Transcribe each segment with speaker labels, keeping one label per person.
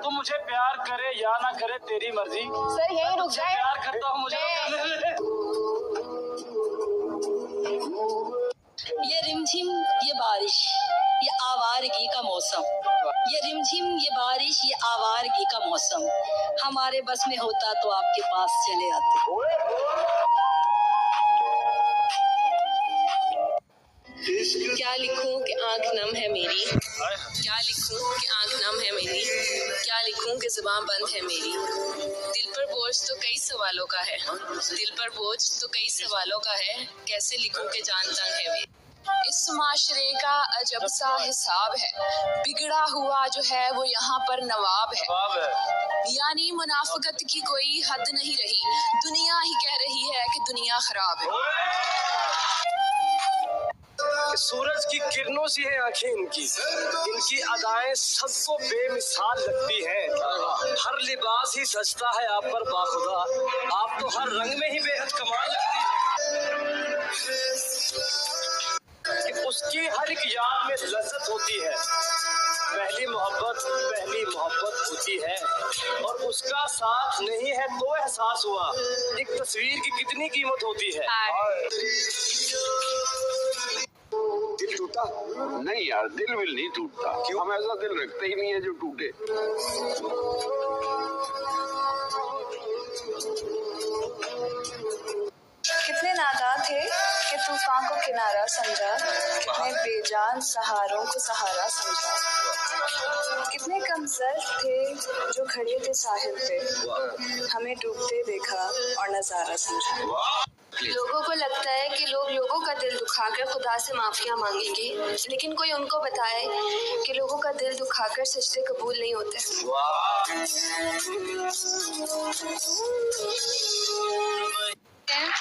Speaker 1: तुम मुझे प्यार करे या ना करे तेरी मर्जी।
Speaker 2: सर यही रुक जाए।
Speaker 1: प्यार करता हूँ मुझे।
Speaker 3: ये रिमझिम ये बारिश ये आवारगी का मौसम, ये रिमझिम ये बारिश ये आवारगी का मौसम, हमारे बस में होता तो आपके पास चले आते। क्या लिखूं कि आंख नम है मेरी, क्या लिखूं कि आंख नम है मेरी, क्या लिखूं कि ज़ुबान बंद है मेरी। दिल पर बोझ तो कई सवालों का है, दिल पर बोझ तो कई सवालों का है, कैसे लिखूं कि जान तंग है मेरी। इस माशरे का अजब सा हिसाब है, बिगड़ा हुआ जो है वो यहाँ पर नवाब है। यानी मुनाफिकत की कोई हद नहीं रही, दुनिया ही कह रही है कि दुनिया खराब है।
Speaker 1: सूरज की किरणों सी है आंखें इनकी, इनकी अदाएं सबको बेमिसाल लगती हैं। हर लिबास ही सजता है आप पर बाखुदा, आप तो हर रंग में ही बेहद कमाल लगती है। कि उसकी हर एक याद में लज्जत होती है, पहली मोहब्बत होती है, और उसका साथ नहीं है तो एहसास हुआ एक तस्वीर की कितनी कीमत होती है।
Speaker 4: दिल टूटा? नहीं यार, दिल विल नहीं टूटता। क्यों? हम ऐसा दिल रखते ही नहीं है जो टूटे।
Speaker 2: कितने नादान थे कि तूफान को किनारा समझा, कितने बेजान सहारों को सहारा समझा, कितने कमजोर थे जो खड़े थे साहिल पे, हमें डूबते देखा और नजारा समझा।
Speaker 5: लोगों को लगता है कि लोग लोगों का दिल दुखाकर खुदा से माफिया मांगेंगे, लेकिन कोई उनको बताए कि लोगों का दिल दुखाकर सजदे कबूल नहीं होते।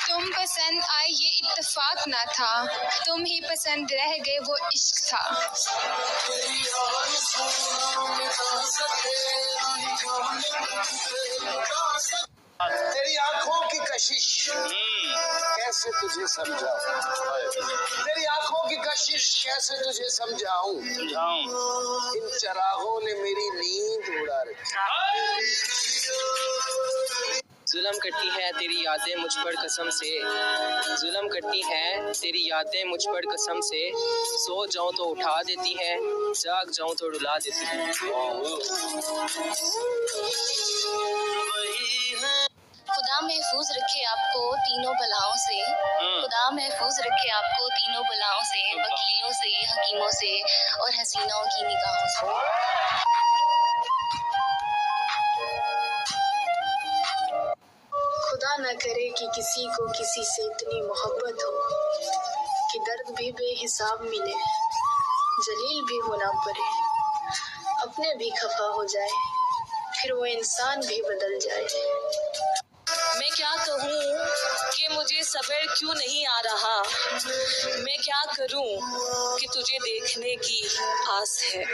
Speaker 6: तुम पसंद आए ये इत्तेफाक ना था, तुम ही पसंद रह गए वो इश्क था।
Speaker 4: तेरी आंखों की कशिश कैसे तुझे समझाऊं, तेरी आंखों की कशिश कैसे तुझे समझाऊं, इन चरागों ने मेरी नींद उड़ा रखी।
Speaker 7: जुल्म करती है तेरी यादें मुझ पर कसम से, जुल्म करती है तेरी यादें मुझ पर कसम से, सो जाऊं तो उठा देती है, जाग जाऊं तो रुला देती है।
Speaker 3: खुदा महफूज रखे आपको तीनों बलाओं से, खुदा महफूज रखे आपको तीनों बलाओं से, वकीलों से, हकीमों से और हसीनाओं की निगाहों से।
Speaker 5: खुदा न करे कि किसी को किसी से इतनी मोहब्बत हो कि दर्द भी बेहिसाब मिले, जलील भी होना पड़े, अपने भी खफा हो जाए, फिर वो इंसान भी बदल जाए।
Speaker 3: मैं क्या कहूँ कि मुझे सब्र क्यों नहीं आ रहा, मैं क्या करूँ कि तुझे देखने की आस है।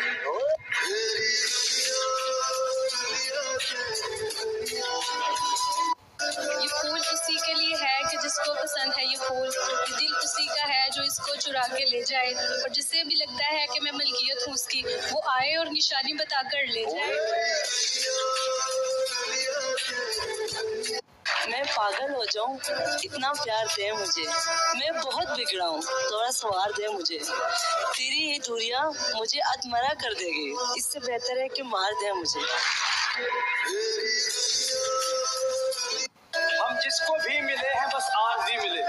Speaker 6: ये फूल उसी के लिए है कि जिसको पसंद है ये फूल, ये दिल उसी का है जो इसको चुरा के ले जाए, और जिसे भी लगता है कि मैं मलकियत हूँ उसकी, वो आए और निशानी बता कर ले जाए।
Speaker 3: मैं पागल हो जाऊं, इतना प्यार दे मुझे, मैं बहुत बिगड़ा हूँ, थोड़ा सवार दे मुझे, तेरी ये दूरियां मुझे अधमरा कर देगी, इससे बेहतर है कि मार दे मुझे।
Speaker 1: हम जिसको भी मिले हैं बस आरज़ी मिले,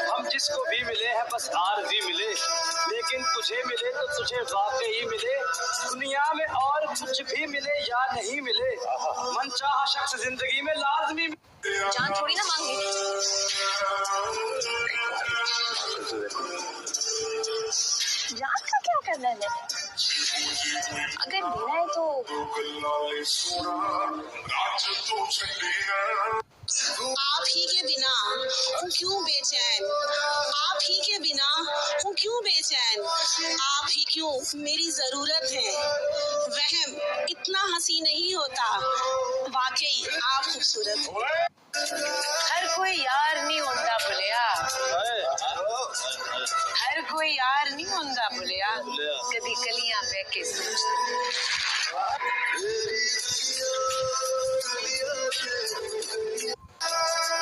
Speaker 1: हम जिसको भी मिले हैं बस आरज़ी मिले, लेकिन तुझे मिले तो तुझे वाकई मिले, दुनिया में और कुछ भी मिले या नहीं मिले, मनचाहा शख्स जिंदगी में लाजमी।
Speaker 5: जान थोड़ी ना मांगी।
Speaker 2: जान का क्या करना है, अगर लेना है तो।
Speaker 3: आप ही के बिना हूँ क्यों बेचैन, आप ही के बिना हूँ क्यों बेचैन, आप ही क्यों मेरी जरूरत है, वहम इतना हंसी नहीं होता, वाकई आप खूबसूरत हो।
Speaker 2: हर कोई यार नहीं होता बुलिया, हर कोई यार नहीं होता बुलिया, कभी कलियां बह के सोचते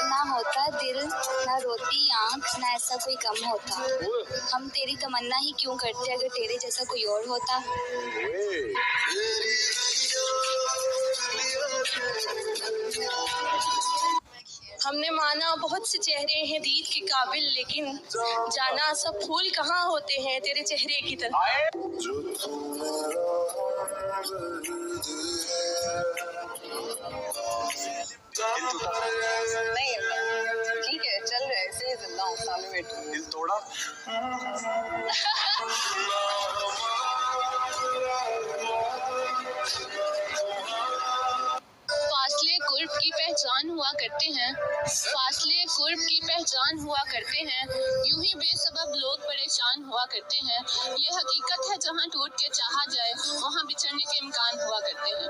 Speaker 2: ना होता दिल ना रोती आँख ना ऐसा कोई गम होता, हम तेरी तमन्ना ही क्यों करते अगर तेरे जैसा कोई और होता।
Speaker 3: हमने माना बहुत से चेहरे हैं दीद के काबिल, लेकिन जाना सब फूल कहाँ होते हैं तेरे चेहरे की तरह।
Speaker 2: नहीं ठीक है, चल रहे हैं, ऐसे ही जिंदा हूँ, सामने बैठो।
Speaker 1: दिल तोड़ा।
Speaker 3: फासले कुर्ब की पहचान हुआ करते हैं, फासले कुर्ब की पहचान हुआ करते हैं, यूं ही बेसबब लोग परेशान हुआ करते हैं। ये हकीकत है जहाँ टूट के चाहा जाए वहाँ बिछड़ने के इम्कान हुआ करते हैं।